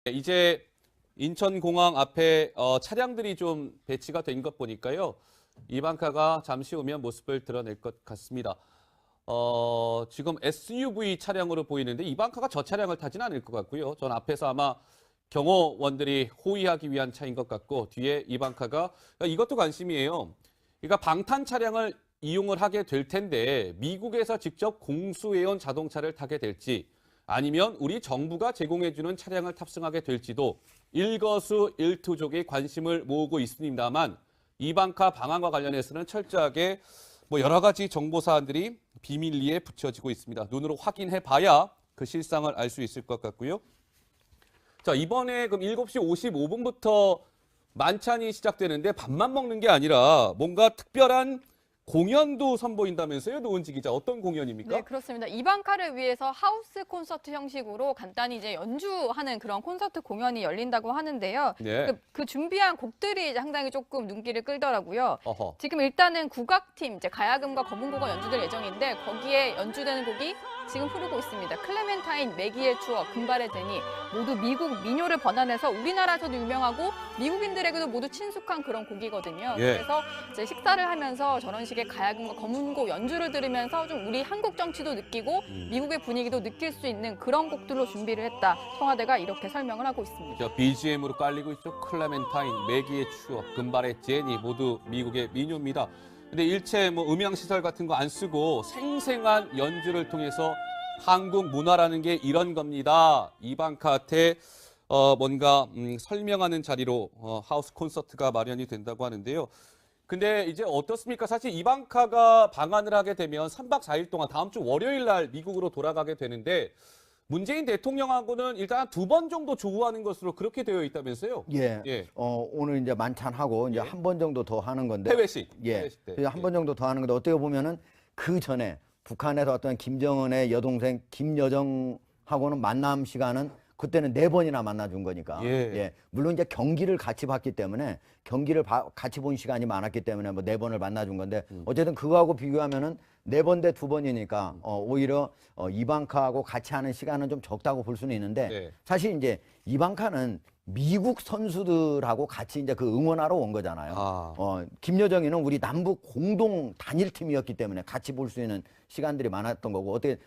이제 인천공항 앞에 차량들이 좀 배치가 된 것 보니까요. 이방카가 잠시 후면 모습을 드러낼 것 같습니다. 지금 SUV 차량으로 보이는데 이방카가 저 차량을 타지는 않을 것 같고요. 전 앞에서 아마 경호원들이 호위하기 위한 차인 것 같고 뒤에 이방카가 이것도 관심이에요. 그러니까 방탄 차량을 이용을 하게 될 텐데 미국에서 직접 공수해온 자동차를 타게 될지 아니면 우리 정부가 제공해주는 차량을 탑승하게 될지도 일거수일투족의 관심을 모으고 있습니다만 이방카 방한과 관련해서는 철저하게 여러 가지 정보 사안들이 비밀리에 붙여지고 있습니다. 눈으로 확인해 봐야 그 실상을 알 수 있을 것 같고요. 자, 이번에 그럼 7시 55분부터 만찬이 시작되는데 밥만 먹는 게 아니라 뭔가 특별한 공연도 선보인다면서요, 노은지 기자. 어떤 공연입니까? 네, 그렇습니다. 이방카를 위해서 하우스 콘서트 형식으로 간단히 이제 연주하는 그런 콘서트 공연이 열린다고 하는데요. 네. 그 준비한 곡들이 이제 상당히 조금 눈길을 끌더라고요. 어허. 지금 일단은 국악팀, 이제 가야금과 검은고가 연주될 예정인데 거기에 연주되는 곡이 지금 흐르고 있습니다. 클레멘타인, 매기의 추억, 금발의 제니 모두 미국 민요를 번안해서 우리나라에서도 유명하고 미국인들에게도 모두 친숙한 그런 곡이거든요. 예. 그래서 이제 식사를 하면서 저런 식의 가야금과 검은고 연주를 들으면서 좀 우리 한국 정치도 느끼고 미국의 분위기도 느낄 수 있는 그런 곡들로 준비를 했다. 청와대가 이렇게 설명을 하고 있습니다. 저 BGM으로 깔리고 있죠. 클레멘타인, 매기의 추억, 금발의 제니 모두 미국의 민요입니다. 근데 일체 음향 시설 같은 거 안 쓰고 생생한 연주를 통해서 한국 문화라는 게 이런 겁니다. 이방카한테 뭔가 설명하는 자리로 하우스 콘서트가 마련이 된다고 하는데요. 근데 이제 어떻습니까? 사실 이방카가 방한을 하게 되면 3박 4일 동안 다음 주 월요일 날 미국으로 돌아가게 되는데 문재인 대통령하고는 일단 2번 정도 조우하는 것으로 그렇게 되어 있다면서요? 예. 예. 오늘 이제 만찬하고 이제 예. 한 번 정도 더 하는 건데. 해외식. 예. 해외식 때. 한 번 정도 더 하는 건데 어떻게 보면은 그 전에 북한에서 어떤 김정은의 여동생 김여정하고는 만남 시간은 그때는 4번이나 만나준 거니까. 예. 물론 이제 경기를 같이 봤기 때문에 경기를 같이 본 시간이 많았기 때문에 4번을 만나준 건데 어쨌든 그거하고 비교하면은 4번 대 2번이니까 오히려 이방카하고 같이 하는 시간은 좀 적다고 볼 수는 있는데 네. 사실 이제 이방카는 미국 선수들하고 같이 이제 그 응원하러 온 거잖아요. 김여정이는 우리 남북 공동 단일팀이었기 때문에 같이 볼 수 있는 시간들이 많았던 거고 어떻게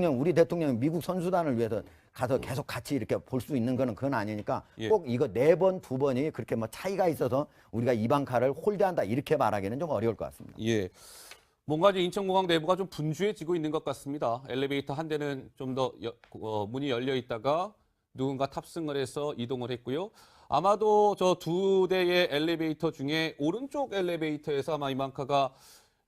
우리 대통령이 미국 선수단을 위해서 가서 계속 같이 이렇게 볼 수 있는 거는 그건 아니니까 예. 꼭 이거 4번, 2번이 그렇게 차이가 있어서 우리가 이방카를 홀대한다 이렇게 말하기는 좀 어려울 것 같습니다. 예. 뭔가 이제 인천공항 내부가 좀 분주해지고 있는 것 같습니다. 엘리베이터 한 대는 좀 더 문이 열려 있다가 누군가 탑승을 해서 이동을 했고요. 아마도 저 2대의 엘리베이터 중에 오른쪽 엘리베이터에서 아마 이방카가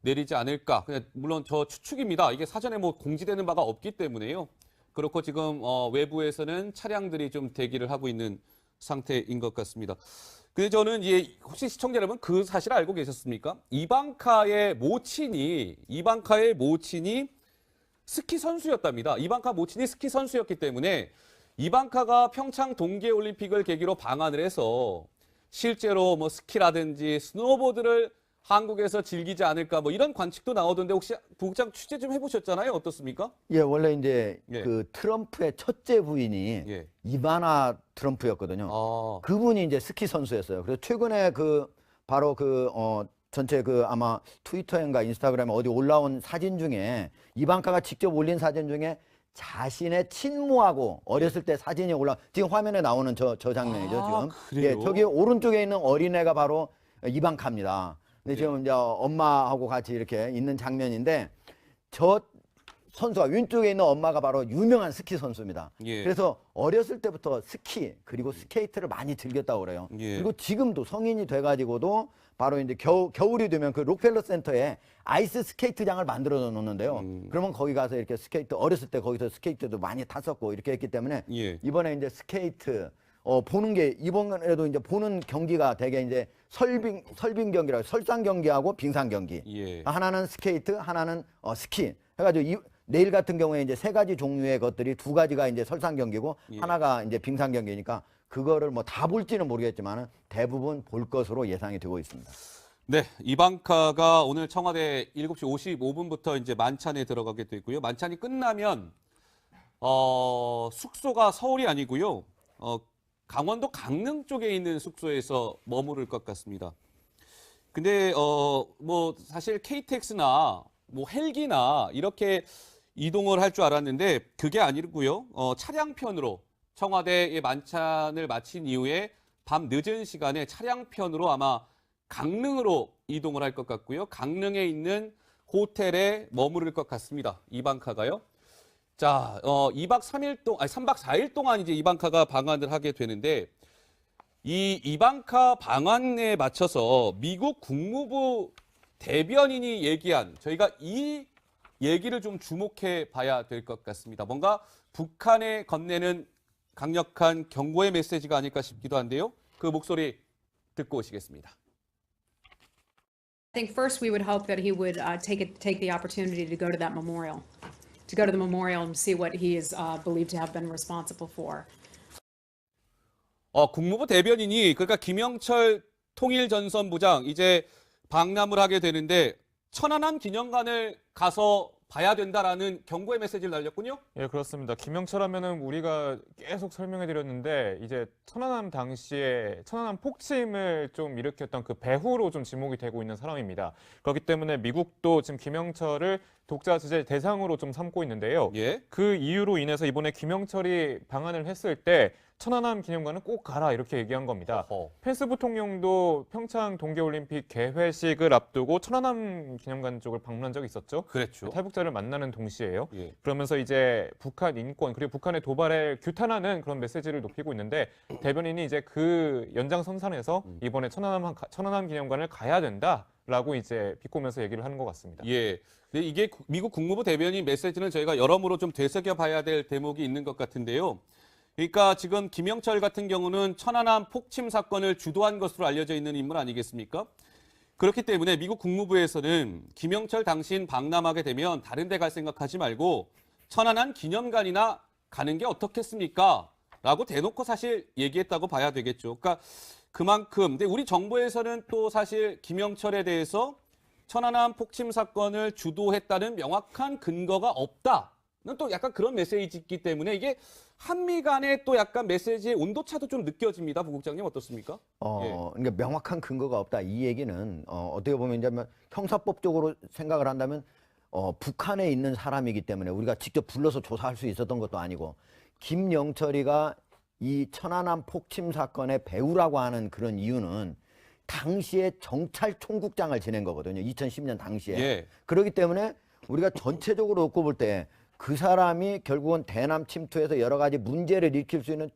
내리지 않을까. 그냥 물론 저 추측입니다. 이게 사전에 공지되는 바가 없기 때문에요. 그렇고 지금 외부에서는 차량들이 좀 대기를 하고 있는 상태인 것 같습니다. 근데 저는 혹시 시청자 여러분 그 사실 알고 계셨습니까? 이방카의 모친이 스키 선수였답니다. 이방카 모친이 스키 선수였기 때문에 이방카가 평창 동계올림픽을 계기로 방한을 해서 실제로 스키라든지 스노보드를 한국에서 즐기지 않을까 이런 관측도 나오던데 혹시 부국장 취재 좀 해보셨잖아요. 어떻습니까? 예, 원래 이제 예. 그 트럼프의 첫째 부인이 예. 이바나 트럼프였거든요. 그분이 이제 스키 선수였어요. 그래서 최근에 바로 전체 아마 트위터인가 인스타그램에 어디 올라온 사진 중에 이방카가 직접 올린 사진 중에 자신의 친모하고 어렸을 때 사진이 지금 화면에 나오는 저 장면이죠, 지금. 그래요? 예, 저기 오른쪽에 있는 어린애가 바로 이방카입니다. 근데 지금 이제 엄마하고 같이 이렇게 있는 장면인데 저 선수가 왼쪽에 있는 엄마가 바로 유명한 스키 선수입니다. 예. 그래서 어렸을 때부터 스키 그리고 스케이트를 많이 즐겼다고 그래요. 예. 그리고 지금도 성인이 돼가지고도 바로 이제 겨울이 되면 그 록펠러 센터에 아이스 스케이트장을 만들어 놓는데요. 그러면 거기 가서 이렇게 어렸을 때 거기서 스케이트도 많이 탔었고 이렇게 했기 때문에 예. 이번에 이제 스케이트 보는 게 이번에도 이제 보는 경기가 되게 이제 설빙 경기라고 설상 경기하고 빙상 경기. 예. 하나는 스케이트, 하나는 스키. 해가지고 내일 같은 경우에 이제 3가지 종류의 것들이 2가지가 이제 설상 경기고 예. 하나가 이제 빙상 경기니까 그거를 다 볼지는 모르겠지만 대부분 볼 것으로 예상이 되고 있습니다. 네, 이방카가 오늘 청와대 7시 55분부터 이제 만찬에 들어가게 되고요. 만찬이 끝나면 숙소가 서울이 아니고요. 강원도 강릉 쪽에 있는 숙소에서 머무를 것 같습니다. 근데 뭐 사실 KTX나 뭐 헬기나 이렇게 이동을 할 줄 알았는데 그게 아니고요. 차량편으로 청와대의 만찬을 마친 이후에 밤 늦은 시간에 차량편으로 아마 강릉으로 이동을 할 것 같고요. 강릉에 있는 호텔에 머무를 것 같습니다. 이방카가요. 자, 2박 3일 동안, 아니 3박 4일 동안 이제 이방카가 방한을 하게 되는데 이 이방카 방한에 맞춰서 미국 국무부 대변인이 얘기한 저희가 이 얘기를 좀 주목해 봐야 될 것 같습니다. 뭔가 북한에 건네는 강력한 경고의 메시지가 아닐까 싶기도 한데요. 그 목소리 듣고 오시겠습니다. I think first we would hope that he would take the opportunity to go to that memorial, to go to the memorial and see what he is believed to have been responsible for. 국무부 대변인이 그러니까 김영철 통일전선부장 이제 방남을 하게 되는데 천안함 기념관을 가서 봐야 된다라는 경고의 메시지를 날렸군요. 예, 그렇습니다. 김영철 하면은 우리가 계속 설명해 드렸는데 이제 천안함 당시에 천안함 폭침을 좀 일으켰던 그 배후로 좀 지목이 되고 있는 사람입니다. 그렇기 때문에 미국도 지금 김영철을 독자 제재 대상으로 좀 삼고 있는데요. 예. 그 이유로 인해서 이번에 김영철이 방한을 했을 때 천안함 기념관은 꼭 가라 이렇게 얘기한 겁니다. 펜스 부통령도 평창 동계올림픽 개회식을 앞두고 천안함 기념관 쪽을 방문한 적이 있었죠. 그랬죠. 탈북자를 만나는 동시에요. 예. 그러면서 이제 북한 인권 그리고 북한의 도발에 규탄하는 그런 메시지를 높이고 있는데 대변인이 이제 그 연장선상에서 이번에 천안함 기념관을 가야 된다라고 이제 비꼬면서 얘기를 하는 것 같습니다. 예. 근데 이게 미국 국무부 대변인 메시지는 저희가 여러모로 좀 되새겨봐야 될 대목이 있는 것 같은데요. 그러니까 지금 김영철 같은 경우는 천안함 폭침 사건을 주도한 것으로 알려져 있는 인물 아니겠습니까? 그렇기 때문에 미국 국무부에서는 김영철 당신 방남하게 되면 다른 데 갈 생각하지 말고 천안함 기념관이나 가는 게 어떻겠습니까? 라고 대놓고 사실 얘기했다고 봐야 되겠죠. 그러니까 그만큼 근데 우리 정부에서는 또 사실 김영철에 대해서 천안함 폭침 사건을 주도했다는 명확한 근거가 없다는 또 약간 그런 메시지이기 때문에 이게 한미 간의 또 약간 메시지의 온도차도 좀 느껴집니다. 부국장님 어떻습니까? 그러니까 명확한 근거가 없다. 이 얘기는 어떻게 보면 이제 형사법적으로 생각을 한다면 북한에 있는 사람이기 때문에 우리가 직접 불러서 조사할 수 있었던 것도 아니고 김영철이가 이 천안함 폭침 사건의 배우라고 하는 그런 이유는 당시에 정찰총국장을 지낸 거거든요. 2010년 당시에. 예. 그렇기 때문에 우리가 전체적으로 놓고 볼 때 그 사람이 결국은 대남 침투에서 여러 가지 문제를 일으킬 수 있는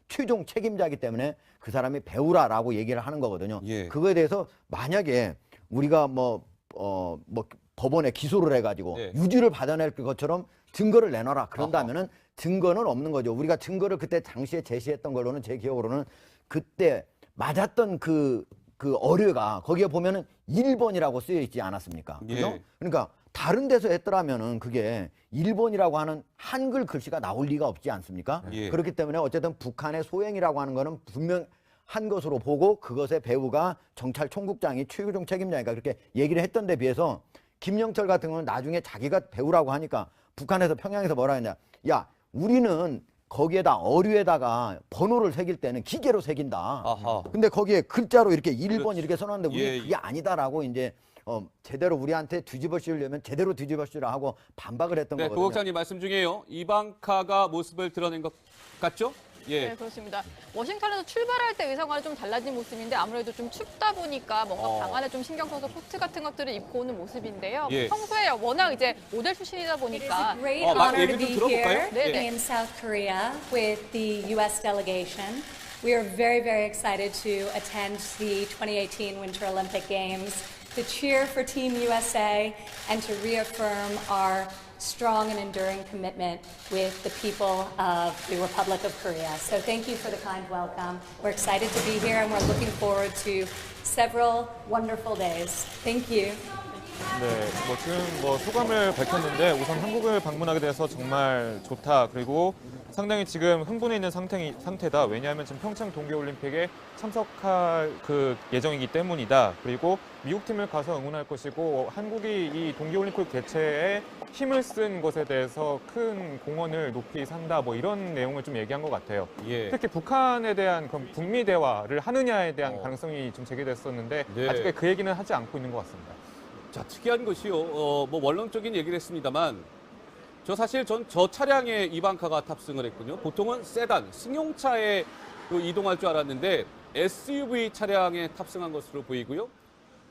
최종 책임자이기 때문에 그 사람이 배우라라고 얘기를 하는 거거든요. 예. 그거에 대해서 만약에 우리가 법원에 기소를 해가지고 예. 유죄를 받아낼 것처럼 증거를 내놔라. 그런다면은 증거는 없는 거죠. 우리가 증거를 그때 당시에 제시했던 걸로는 제 기억으로는 그때 맞았던 그 어뢰가 거기에 보면은 1번이라고 쓰여 있지 않았습니까? 그죠? 예. 그러니까 다른 데서 했더라면은 그게 1번이라고 하는 한글 글씨가 나올 리가 없지 않습니까? 예. 그렇기 때문에 어쨌든 북한의 소행이라고 하는 거는 분명 한 것으로 보고 그것의 배우가 정찰총국장이 최고종 책임자니까 그렇게 얘기를 했던 데 비해서 김영철 같은 경우는 나중에 자기가 배우라고 하니까 북한에서 평양에서 뭐라 했냐. 야, 우리는 거기에다 어류에다가 번호를 새길 때는 기계로 새긴다. 아하. 근데 거기에 글자로 이렇게 1번 이렇게 써놨는데 우리 예, 그게 아니다라고 이제 제대로 우리한테 뒤집어 씌우려면 제대로 뒤집어 씌우라 하고 반박을 했던 네, 거거든요. 부국장님 말씀 중에요. 이방카가 모습을 드러낸 것 같죠? 예. 네, 그렇습니다. 워싱턴에서 출발할 때 의상과는 좀 달라진 모습인데 아무래도 좀 춥다 보니까 뭔가 방안에 좀 신경 써서 코트 같은 것들을 입고 오는 모습인데요. 예. 평소에 워낙 이제 모델 출신이다 It is 보니까 a great 막 honor 얘기 to 좀 be 들어볼까요? here 네, 네. in South Korea with the U.S. delegation. We are very, very excited to attend the 2018 Winter Olympic Games, to cheer for Team USA, and to reaffirm our strong and enduring commitment with the people of the Republic of Korea. So thank you for the kind welcome. We're excited to be here and we're looking forward to several wonderful days. Thank you. 네, 뭐 지금 뭐 소감을 밝혔는데 우선 한국을 방문하게 돼서 정말 좋다. 그리고 상당히 지금 흥분해 있는 상태다. 왜냐하면 지금 평창 동계올림픽에 참석할 그 예정이기 때문이다. 그리고 미국 팀을 가서 응원할 것이고 한국이 이 동계올림픽 개최에 힘을 쓴 것에 대해서 큰 공헌을 높이 산다. 뭐 이런 내용을 좀 얘기한 것 같아요. 예. 특히 북한에 대한 그런 북미 대화를 하느냐에 대한 가능성이 좀 제기됐었는데 네. 아직까지 그 얘기는 하지 않고 있는 것 같습니다. 자, 특이한 것이요. 뭐 원론적인 얘기를 했습니다만 사실 전 저 차량에 이방카가 탑승을 했군요. 보통은 세단, 승용차에 이동할 줄 알았는데 SUV 차량에 탑승한 것으로 보이고요.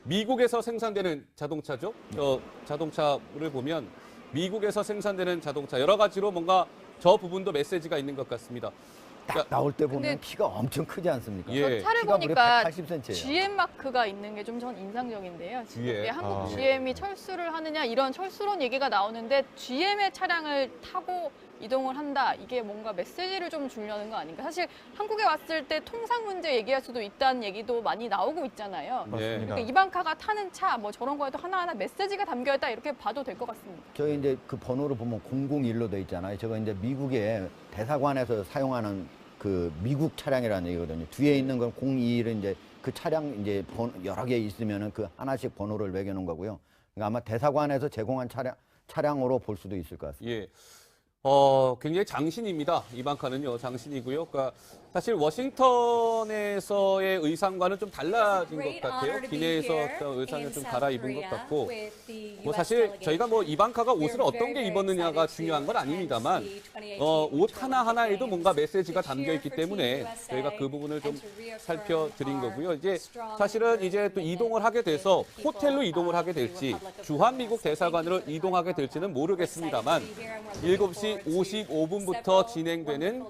미국에서 생산되는 자동차죠. 자동차를 보면 미국에서 생산되는 자동차 여러 가지로 뭔가 저 부분도 메시지가 있는 것 같습니다. 딱 나올 때 보면 근데 키가 엄청 크지 않습니까? 예. 저 차를 키가 무려 보니까 180cm예요. GM 마크가 있는 게 좀 전 인상적인데요. 지금 뒤에. 왜 한국 아. GM이 철수를 하느냐 이런 철수론 얘기가 나오는데 GM의 차량을 타고 이동을 한다. 이게 뭔가 메시지를 좀 주려는 거 아닌가? 사실 한국에 왔을 때 통상 문제 얘기할 수도 있다는 얘기도 많이 나오고 있잖아요. 맞습니다. 그러니까 이방카가 타는 차 뭐 저런 거에도 하나하나 메시지가 담겨 있다 이렇게 봐도 될 것 같습니다. 저희 이제 그 번호를 보면 001로 돼 있잖아요. 저거 이제 미국의 대사관에서 사용하는 그 미국 차량이라는 얘기거든요. 뒤에 있는 건 02는 이제 그 차량 이제 여러 개 있으면은 그 하나씩 번호를 매겨놓은 거고요. 그러니까 아마 대사관에서 제공한 차량으로 볼 수도 있을 것 같습니다. 예. 굉장히 장신입니다. 이방카는요, 장신이고요. 그러니까 사실 워싱턴에서의 의상과는 좀 달라진 것 같아요. 기내에서 어떤 의상을 좀 갈아입은 것 같고, 뭐 사실 저희가 뭐 이방카가 옷을 어떤 게 입었느냐가 중요한 건 아닙니다만, 옷 하나하나에도 뭔가 메시지가 담겨 있기 때문에 저희가 그 부분을 좀 살펴드린 거고요. 이제 사실은 이제 또 이동을 하게 돼서 호텔로 이동을 하게 될지, 주한미국 대사관으로 이동하게 될지는 모르겠습니다만, 7시 55분부터 진행되는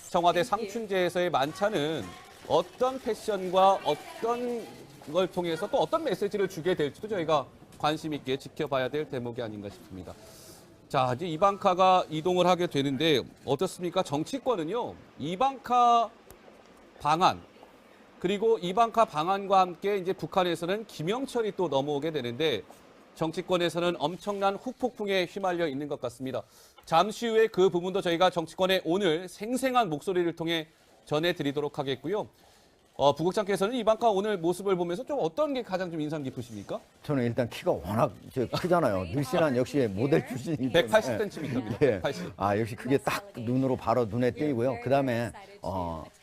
청와대 상춘제에서의 만찬은 어떤 패션과 어떤 걸 통해서 또 어떤 메시지를 주게 될지도 저희가 관심 있게 지켜봐야 될 대목이 아닌가 싶습니다. 자, 이제 이방카가 이동을 하게 되는데 어떻습니까? 정치권은요, 이방카 방한, 그리고 이방카 방한과 함께 이제 북한에서는 김영철이 또 넘어오게 되는데 정치권에서는 엄청난 후폭풍에 휘말려 있는 것 같습니다. 잠시 후에 그 부분도 저희가 정치권의 오늘 생생한 목소리를 통해 전해드리도록 하겠고요. 부국장께서는 이방카 오늘 모습을 보면서 좀 어떤 게 가장 좀 인상 깊으십니까? 저는 일단 키가 워낙 크잖아요. 늘씬한 역시 모델 출신이기 때문에. 180cm입니다. 예. 180. 아, 역시 그게 딱 눈으로 바로 눈에 띄고요. 그다음에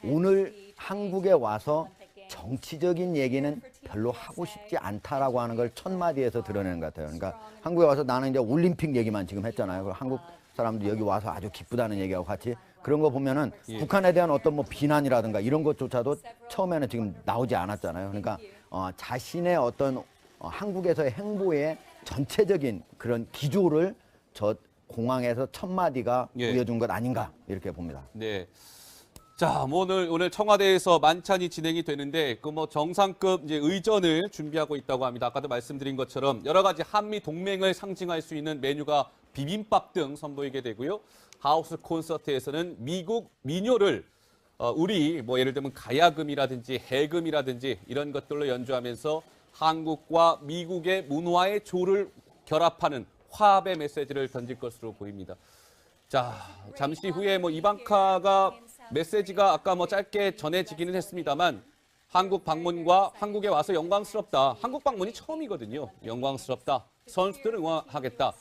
오늘 한국에 와서 정치적인 얘기는 별로 하고 싶지 않다라고 하는 걸 첫 마디에서 드러내는 것 같아요. 그러니까 한국에 와서 나는 이제 올림픽 얘기만 지금 했잖아요. 그리고 한국 사람들 여기 와서 아주 기쁘다는 얘기하고 같이 그런 거 보면은 북한에 대한 어떤 뭐 비난이라든가 이런 것조차도 처음에는 지금 나오지 않았잖아요. 그러니까 자신의 어떤 한국에서의 행보의 전체적인 그런 기조를 저 공항에서 첫 마디가 예. 보여준 것 아닌가 이렇게 봅니다. 네. 자, 뭐 오늘 청와대에서 만찬이 진행이 되는데 그 뭐 정상급 이제 의전을 준비하고 있다고 합니다. 아까도 말씀드린 것처럼 여러 가지 한미 동맹을 상징할 수 있는 메뉴가 비빔밥 등 선보이게 되고요. 하우스 콘서트에서는 미국 민요를 우리 뭐 예를 들면 가야금이라든지 해금이라든지 이런 것들로 연주하면서 한국과 미국의 문화의 조를 결합하는 화합의 메시지를 던질 것으로 보입니다. 자, 잠시 후에 뭐 이방카가 메시지가 아까 뭐 짧게 전해지기는 했습니다만 한국 방문과 한국에 와서 영광스럽다. 한국 방문이 처음이거든요. 영광스럽다. 선수들을 응원하겠다.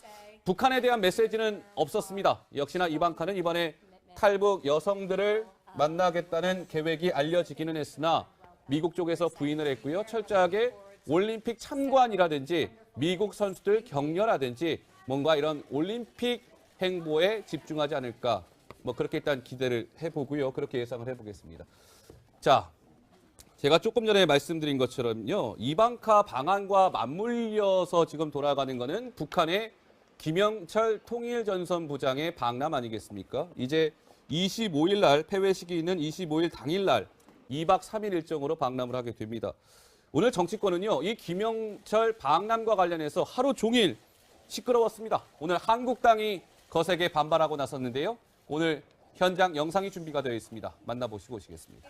북한에 대한 메시지는 없었습니다. 역시나 이방카는 이번에 탈북 여성들을 만나겠다는 계획이 알려지기는 했으나 미국 쪽에서 부인을 했고요. 철저하게 올림픽 참관이라든지 미국 선수들 격려라든지 뭔가 이런 올림픽 행보에 집중하지 않을까. 뭐 그렇게 일단 기대를 해보고요. 그렇게 예상을 해보겠습니다. 자, 제가 조금 전에 말씀드린 것처럼요. 이방카 방한과 맞물려서 지금 돌아가는 거는 북한의 김영철 통일전선부장의 방남 아니겠습니까? 이제 25일 날 폐회식이 있는 25일 당일 날 2박 3일 일정으로 방남을 하게 됩니다. 오늘 정치권은요. 이 김영철 방남과 관련해서 하루 종일 시끄러웠습니다. 오늘 한국당이 거세게 반발하고 나섰는데요. 오늘 현장 영상이 준비가 되어 있습니다. 만나보시고 오시겠습니다.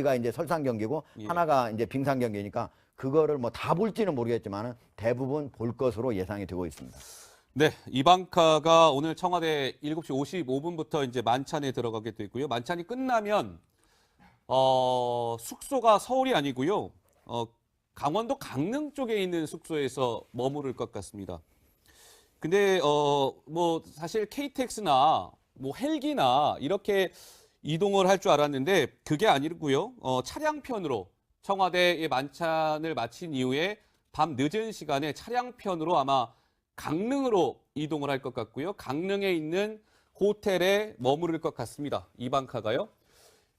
가 이제 설상 경기고 하나가 이제 빙상 경기니까 그거를 뭐 다 볼지는 모르겠지만 대부분 볼 것으로 예상이 되고 있습니다. 네, 이방카가 오늘 청와대 7시 55분부터 이제 만찬에 들어가게 되고요. 만찬이 끝나면 숙소가 서울이 아니고요. 강원도 강릉 쪽에 있는 숙소에서 머무를 것 같습니다. 근데 뭐 사실 KTX나 뭐 헬기나 이렇게 이동을 할 줄 알았는데 그게 아니고요. 차량편으로 청와대의 만찬을 마친 이후에 밤 늦은 시간에 차량편으로 아마 강릉으로 이동을 할 것 같고요. 강릉에 있는 호텔에 머무를 것 같습니다. 이방카가요.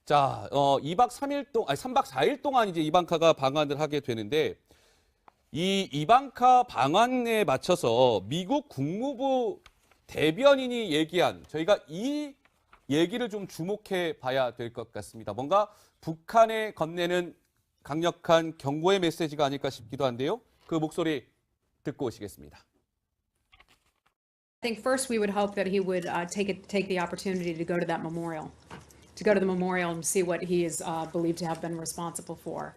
자, 3박 4일 동안 이제 이방카가 방한을 하게 되는데 이 이방카 방한에 맞춰서 미국 국무부 대변인이 얘기한 저희가 이 얘기를 좀 주목해 봐야 될 것 같습니다. 뭔가 북한에 건네는 강력한 경고의 메시지가 아닐까 싶기도 한데요. 그 목소리 듣고 오시겠습니다. I think first we would hope that he would take the opportunity to go to that memorial, to go to the memorial and see what he is believed to have been responsible for.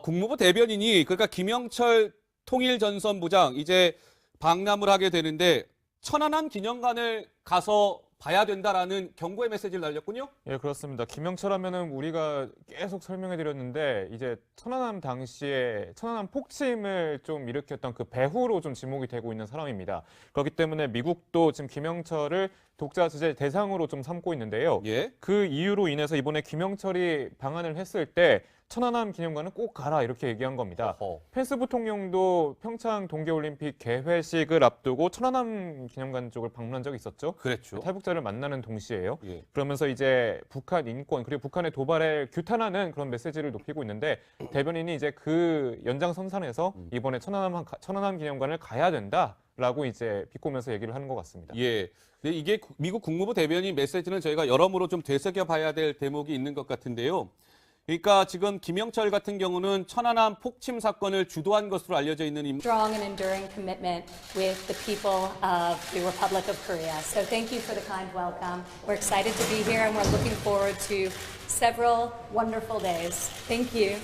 국무부 대변인이 그러니까 김영철 통일전선부장 이제 방남을 하게 되는데 천안함 기념관을 가서 봐야 된다라는 경고의 메시지를 날렸군요. 예, 그렇습니다. 김영철 하면은 우리가 계속 설명해 드렸는데 이제 천안함 당시에 천안함 폭침을 좀 일으켰던 그 배후로 좀 지목이 되고 있는 사람입니다. 그렇기 때문에 미국도 지금 김영철을 독자 제재 대상으로 좀 삼고 있는데요. 예. 그 이유로 인해서 이번에 김영철이 방한을 했을 때 천안함 기념관은 꼭 가라 이렇게 얘기한 겁니다. 어허. 펜스 부통령도 평창 동계올림픽 개회식을 앞두고 천안함 기념관 쪽을 방문한 적이 있었죠. 그랬죠. 탈북자를 만나는 동시에요. 예. 그러면서 이제 북한 인권 그리고 북한의 도발에 규탄하는 그런 메시지를 높이고 있는데 대변인이 이제 그 연장선상에서 이번에 천안함 기념관을 가야 된다라고 이제 비꼬면서 얘기를 하는 것 같습니다. 예. 근데 이게 미국 국무부 대변인 메시지는 저희가 여러모로 좀 되새겨 봐야 될 대목이 있는 것 같은데요. 그러니까 지금 김영철 같은 경우는 천안함 폭침 사건을 주도한 것으로 알려져 있는 Strong and enduring commitment with the people of the Republic of Korea. So thank you for the kind welcome. We're excited to be here and we're looking forward to several wonderful days. Thank you.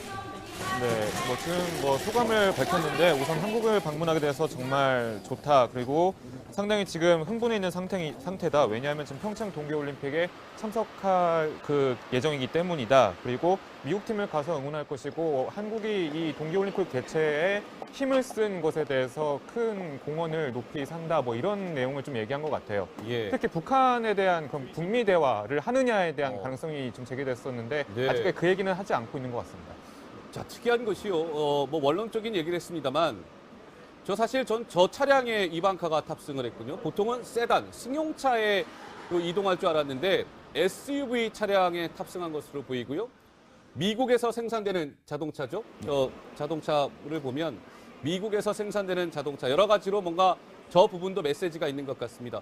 네, 지금 소감을 밝혔는데 우선 한국을 방문하게 돼서 정말 좋다. 그리고 상당히 지금 흥분해 있는 상태다. 왜냐하면 지금 평창 동계올림픽에 참석할 그 예정이기 때문이다. 그리고 미국 팀을 가서 응원할 것이고 한국이 이 동계올림픽 개최에 힘을 쓴 것에 대해서 큰 공헌을 높이 산다. 이런 내용을 좀 얘기한 것 같아요. 예. 특히 북한에 대한 그런 북미 대화를 하느냐에 대한 가능성이 좀 제기됐었는데 네. 아직 그 얘기는 하지 않고 있는 것 같습니다. 자, 특이한 것이요. 원론적인 얘기를 했습니다만 사실 저 차량에 이방카가 탑승을 했군요. 보통은 세단, 승용차에 이동할 줄 알았는데 SUV 차량에 탑승한 것으로 보이고요. 미국에서 생산되는 자동차죠. 자동차를 보면 미국에서 생산되는 자동차 여러 가지로 뭔가 저 부분도 메시지가 있는 것 같습니다.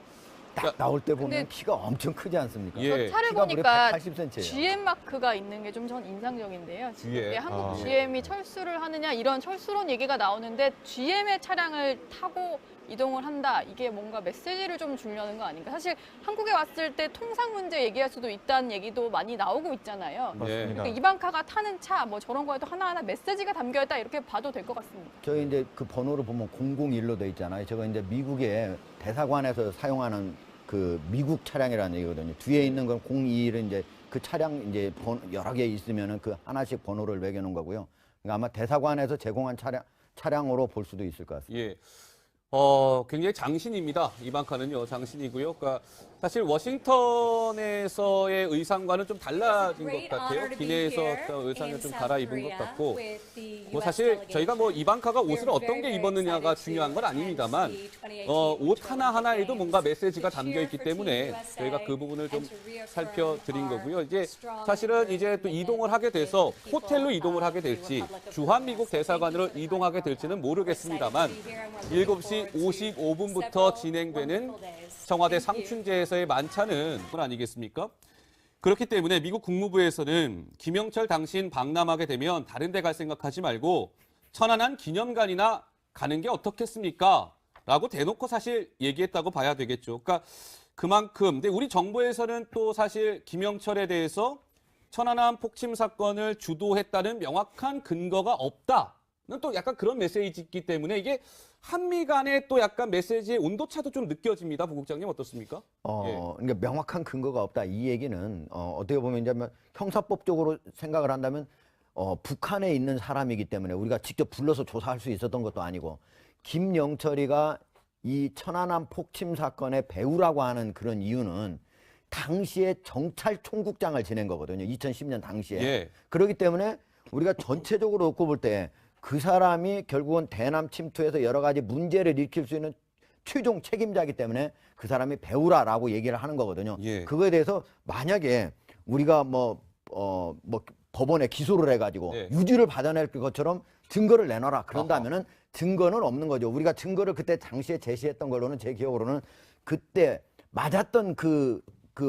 딱 나올 때 보면 근데- 키가 엄청 크지 않습니까? 예. 차를 키가 무려 보니까 180cm 예요. GM 마크가 있는 게 좀 전 인상적인데요. 지금 뒤에. 이게 한국 아. GM이 철수를 하느냐 이런 철수론 얘기가 나오는데 GM의 차량을 타고 이동을 한다. 이게 뭔가 메시지를 좀 주려는 거 아닌가. 사실 한국에 왔을 때 통상 문제 얘기할 수도 있다는 얘기도 많이 나오고 있잖아요. 맞습니다. 그러니까 이방카가 타는 차 저런 거에도 하나하나 메시지가 담겨있다 이렇게 봐도 될 것 같습니다. 저희 이제 그 번호를 보면 001로 돼 있잖아요. 저거 이제 미국의 대사관에서 사용하는 그 미국 차량이라는 얘기거든요. 뒤에 있는 건 02를 이제 그 차량 이제 여러 개 있으면은 그 하나씩 번호를 매겨놓은 거고요. 그러니까 아마 대사관에서 제공한 차량으로 볼 수도 있을 것 같습니다. 예. 굉장히 장신입니다. 이방카는요, 장신이고요. 그러니까 사실 워싱턴에서의 의상과는 좀 달라진 것 같아요. 기내에서 어떤 의상을 좀 갈아입은 것 같고, 사실 저희가 이방카가 옷을 어떤 게 입었느냐가 중요한 건 아닙니다만, 옷 하나하나에도 뭔가 메시지가 담겨 있기 때문에 저희가 그 부분을 좀 살펴드린 거고요. 이제 사실은 이제 또 이동을 하게 돼서 호텔로 이동을 하게 될지, 주한미국 대사관으로 이동하게 될지는 모르겠습니다만, 7시 55분부터 진행되는 청와대 상춘제에서의 만찬은 그건 아니겠습니까? 그렇기 때문에 미국 국무부에서는 김영철 당신 방남하게 되면 다른 데 갈 생각하지 말고 천안함 기념관이나 가는 게 어떻겠습니까? 라고 대놓고 사실 얘기했다고 봐야 되겠죠. 그러니까 그만큼 근데 우리 정부에서는 또 사실 김영철에 대해서 천안함 폭침 사건을 주도했다는 명확한 근거가 없다는 또 약간 그런 메시지이기 때문에 이게 한미 간의 또 약간 메시지의 온도차도 좀 느껴집니다. 부국장님 어떻습니까? 그러니까 명확한 근거가 없다. 이 얘기는 어떻게 보면 이제 형사법적으로 생각을 한다면 북한에 있는 사람이기 때문에 우리가 직접 불러서 조사할 수 있었던 것도 아니고 김영철이가 이 천안함 폭침 사건의 배우라고 하는 그런 이유는 당시에 정찰총국장을 지낸 거거든요. 2010년 당시에. 예. 그렇기 때문에 우리가 전체적으로 놓고 볼 때 그 사람이 결국은 대남 침투에서 여러 가지 문제를 일으킬 수 있는 최종 책임자이기 때문에 그 사람이 배우라라고 얘기를 하는 거거든요. 예. 그거에 대해서 만약에 우리가 법원에 기소를 해가지고 예. 유죄를 받아낼 것처럼 증거를 내놔라. 그런다면은 증거는 없는 거죠. 우리가 증거를 그때 당시에 제시했던 걸로는 제 기억으로는 그때 맞았던 그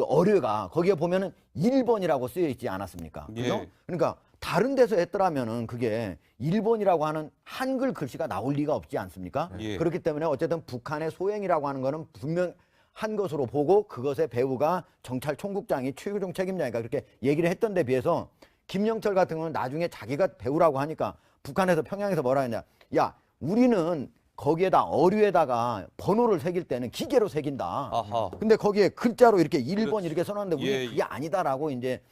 어뢰가 거기에 보면은 1번이라고 쓰여 있지 않았습니까? 예. 그죠? 그러니까 다른 데서 했더라면은 그게 1번이라고 하는 한글 글씨가 나올 리가 없지 않습니까? 예. 그렇기 때문에 어쨌든 북한의 소행이라고 하는 거는 분명 한 것으로 보고 그것의 배우가 정찰총국장이 최고종 책임자니까 그렇게 얘기를 했던 데 비해서 김영철 같은 경우는 나중에 자기가 배우라고 하니까 북한에서 평양에서 뭐라 했냐. 야, 우리는 거기에다 어류에다가 번호를 새길 때는 기계로 새긴다. 아하. 근데 거기에 글자로 이렇게 1번 그렇지. 이렇게 써놨는데 우리 예, 그게 아니다라고 이제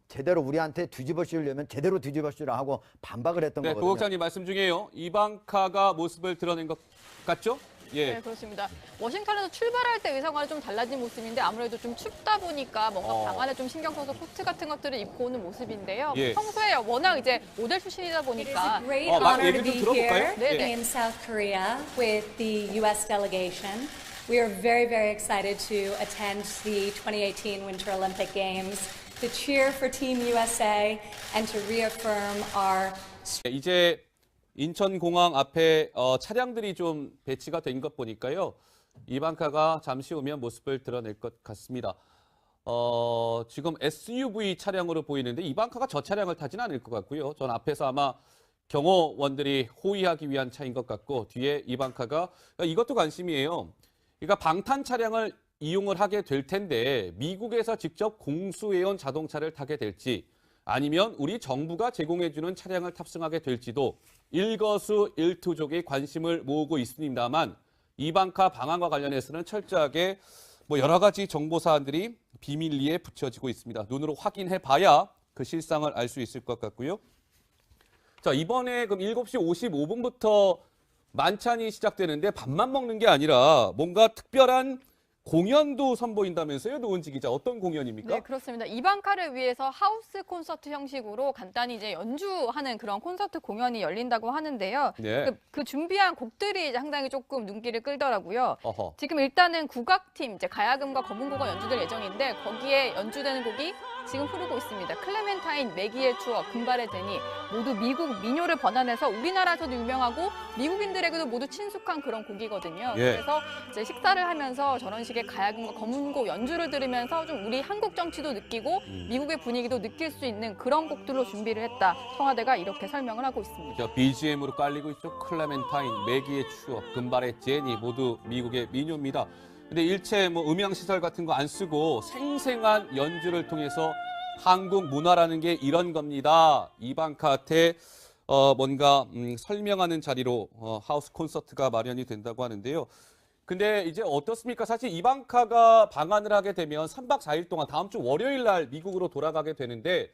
제대로 우리한테 뒤집어 씌우려면 제대로 뒤집어 씌우라 하고 반박을 했던 네, 거거든요. 부국장님 말씀 중에요. 이방카가 모습을 드러낸 것 같죠? 예. 네, 그렇습니다. 워싱턴에서 출발할 때 의상과는 좀 달라진 모습인데 아무래도 좀 춥다 보니까 뭔가 방안에 좀 신경 써서 코트 같은 것들을 입고 오는 모습인데요. 예. 평소에 워낙 이제 모델 출신이다 It is a 보니까 great 막 honor 얘기 to 좀 be 들어볼까요? here 네, 네. in South Korea with the U.S. delegation. We are very, very excited to attend the 2018 Winter Olympic Games, to cheer for Team USA, and to reaffirm our 이제 인천공항 앞에 차량들이 좀 배치가 된 것 보니까요. 이방카가 잠시 후면 모습을 드러낼 것 같습니다. 지금 SUV 차량으로 보이는데 이방카가 저 차량을 타진 않을 것 같고요. 전 앞에서 아마 경호원들이 호위하기 위한 차인 것 같고 뒤에 이방카가 이것도 관심이에요. 그러니까 방탄 차량을 이용을 하게 될 텐데 미국에서 직접 공수해온 자동차를 타게 될지 아니면 우리 정부가 제공해주는 차량을 탑승하게 될지도 일거수일투족의 관심을 모으고 있습니다만 이방카 방한과 관련해서는 철저하게 여러 가지 정보 사안들이 비밀리에 붙여지고 있습니다. 눈으로 확인해 봐야 그 실상을 알 수 있을 것 같고요. 자, 이번에 그럼 7시 55분부터 만찬이 시작되는데 밥만 먹는 게 아니라 뭔가 특별한 공연도 선보인다면서요, 노은지 기자. 어떤 공연입니까? 네, 그렇습니다. 이방카를 위해서 하우스 콘서트 형식으로 간단히 이제 연주하는 그런 콘서트 공연이 열린다고 하는데요. 네. 그 준비한 곡들이 이제 상당히 조금 눈길을 끌더라고요. 어허. 지금 일단은 국악팀, 이제 가야금과 검은고가 연주될 예정인데 거기에 연주되는 곡이 지금 흐르고 있습니다. 클레멘타인, 매기의 추억, 금발의 제니 모두 미국 민요를 번안해서 우리나라에서도 유명하고 미국인들에게도 모두 친숙한 그런 곡이거든요. 예. 그래서 이제 식사를 하면서 저런 식의 가야금과 검은고 연주를 들으면서 좀 우리 한국 정치도 느끼고 미국의 분위기도 느낄 수 있는 그런 곡들로 준비를 했다. 청와대가 이렇게 설명을 하고 있습니다. BGM으로 깔리고 있죠. 클레멘타인, 매기의 추억, 금발의 제니 모두 미국의 민요입니다. 근데 일체 음향 시설 같은 거 안 쓰고 생생한 연주를 통해서 한국 문화라는 게 이런 겁니다. 이방카한테 뭔가 설명하는 자리로 하우스 콘서트가 마련이 된다고 하는데요. 근데 이제 어떻습니까? 사실 이방카가 방한을 하게 되면 3박 4일 동안 다음 주 월요일 날 미국으로 돌아가게 되는데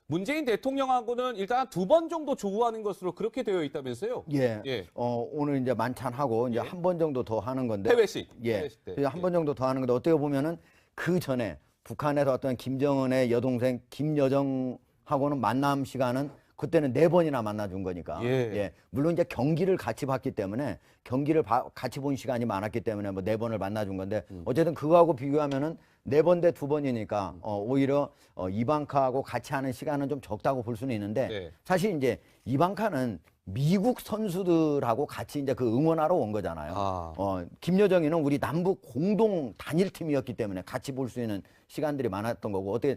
문재인 대통령하고는 일단 2번 정도 조우하는 것으로 그렇게 되어 있다면서요? 예. 예. 오늘 이제 만찬하고 이제 예. 한 번 정도 더 하는 건데. 해외식. 예. 해외식 때. 한 번 정도 더 하는 건데 어떻게 보면은 그 전에 북한에서 어떤 김정은의 여동생 김여정하고는 만남 시간은 그때는 4번이나 만나준 거니까. 예. 물론 이제 경기를 같이 봤기 때문에 경기를 같이 본 시간이 많았기 때문에 4번을 만나준 건데 어쨌든 그거하고 비교하면은 4번 대 2번이니까 오히려 이방카하고 같이 하는 시간은 좀 적다고 볼 수는 있는데 네. 사실 이제 이방카는 미국 선수들하고 같이 이제 그 응원하러 온 거잖아요. 김여정이는 우리 남북 공동 단일팀이었기 때문에 같이 볼 수 있는 시간들이 많았던 거고 어떻게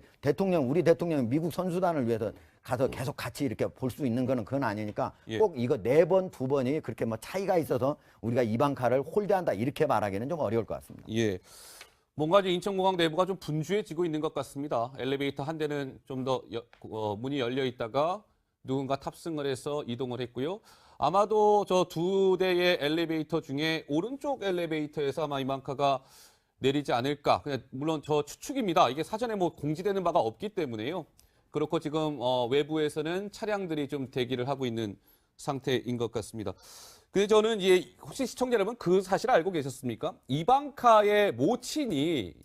우리 대통령이 미국 선수단을 위해서 가서 계속 같이 이렇게 볼 수 있는 거는 그건 아니니까 예. 꼭 이거 4번, 2번이 그렇게 차이가 있어서 우리가 이방카를 홀대한다 이렇게 말하기는 좀 어려울 것 같습니다. 예. 뭔가 이제 인천공항 내부가 좀 분주해지고 있는 것 같습니다. 엘리베이터 한 대는 좀 더 문이 열려 있다가 누군가 탑승을 해서 이동을 했고요. 아마도 저 두 대의 엘리베이터 중에 오른쪽 엘리베이터에서 아마 이만카가 내리지 않을까. 그냥 물론 저 추측입니다. 이게 사전에 뭐 공지되는 바가 없기 때문에요. 그렇고 지금 외부에서는 차량들이 좀 대기를 하고 있는 상태인 것 같습니다. 근데 저는 이제 혹시 시청자 여러분 그 사실 알고 계셨습니까? 이방카의 모친이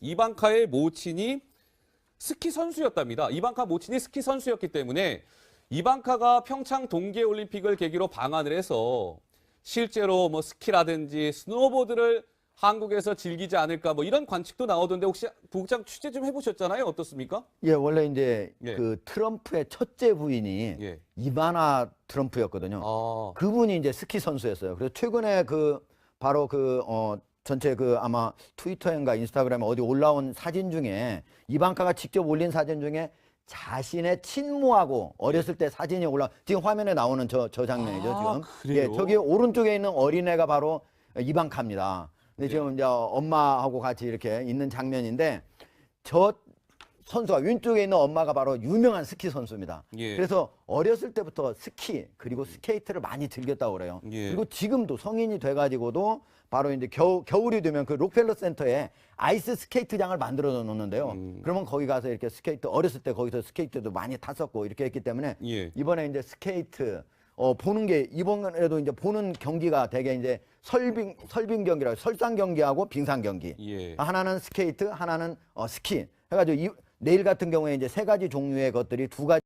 스키 선수였답니다. 이방카 모친이 스키 선수였기 때문에 이방카가 평창 동계올림픽을 계기로 방한을 해서 실제로 뭐 스키라든지 스노보드를 한국에서 즐기지 않을까 뭐 이런 관측도 나오던데 혹시 부국장 취재 좀 해보셨잖아요. 어떻습니까? 예, 원래 이제 예. 그 트럼프의 첫째 부인이 예. 이바나 트럼프였거든요. 그분이 이제 스키 선수였어요. 그래서 최근에 그 바로 전체 그 아마 트위터인가 인스타그램에 어디 올라온 사진 중에 이방카가 직접 올린 사진 중에 자신의 친모하고 어렸을 때 사진이 지금 화면에 나오는 저 장면이죠, 지금. 그래요? 예, 저기 오른쪽에 있는 어린애가 바로 이방카입니다. 근데 지금 이제 엄마하고 같이 이렇게 있는 장면인데 저 선수가 왼쪽에 있는 엄마가 바로 유명한 스키 선수입니다. 예. 그래서 어렸을 때부터 스키 그리고 스케이트를 많이 즐겼다고 그래요. 예. 그리고 지금도 성인이 돼가지고도 바로 이제 겨울이 되면 그 록펠러 센터에 아이스 스케이트장을 만들어 놓는데요. 그러면 거기 가서 이렇게 스케이트 어렸을 때 거기서 스케이트도 많이 탔었고 이렇게 했기 때문에 예. 이번에 이제 스케이트 보는 게 이번에도 이제 보는 경기가 되게 이제 설빙 경기라고 설상 경기하고 빙상 경기. 예. 하나는 스케이트, 하나는 스키. 해가지고 내일 같은 경우에 이제 세 가지 종류의 것들이 두 가지